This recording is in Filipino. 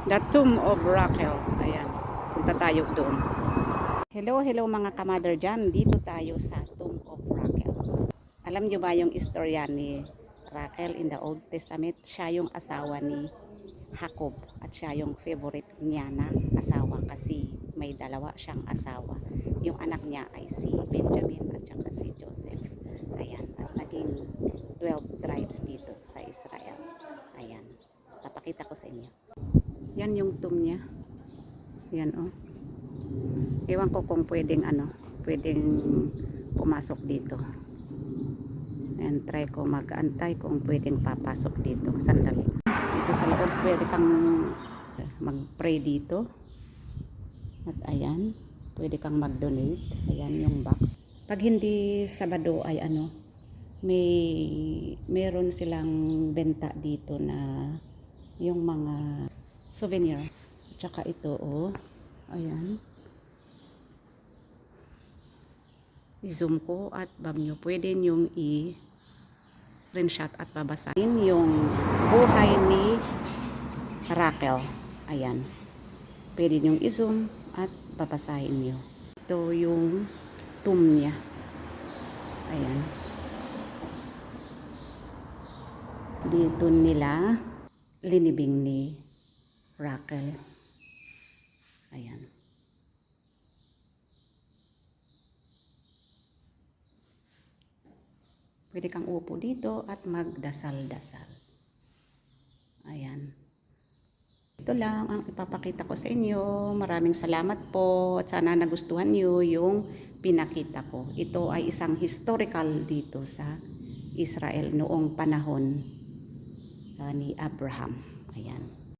The Tomb of Rachel. Ayan. Punta tayo doon. Hello mga kamadar dyan. Dito tayo sa Tomb of Rachel. Alam nyo ba yung istorya ni Rachel in the Old Testament? Siya yung asawa ni Jacob. At siya yung favorite niya na asawa kasi may dalawa siyang asawa. Yung anak niya ay si Benjamin at saka si Joseph. Ayan. At naging 12 tribes dito sa Israel. Ayan. Papakita ko sa inyo. Yan yung tomb niya. Yan oh. Ewan ko kung pwedeng pwedeng pumasok dito. Ayan, try ko mag-antay kung pwedeng papasok dito. Sandali. Dito sa loob pwede kang mag-pray dito. At ayan, pwede kang mag-donate. Ayan yung box. Pag hindi Sabado ay meron silang benta dito na yung mga souvenir. Tsaka ito ayan. I-zoom ko at nyo pwede nyong i-screenshot at babasahin yung buhay ni Rachel. Ayan. Pwede nyong i-zoom at babasahin nyo. Ito yung tomb niya. Ayan. Dito nila linibing ni Rachel. Ayan. Pwede kang upo dito at magdasal-dasal. Ayan. Ito lang ang ipapakita ko sa inyo. Maraming salamat po at sana nagustuhan nyo yung pinakita ko. Ito ay isang historical dito sa Israel noong panahon ni Abraham. Ayan.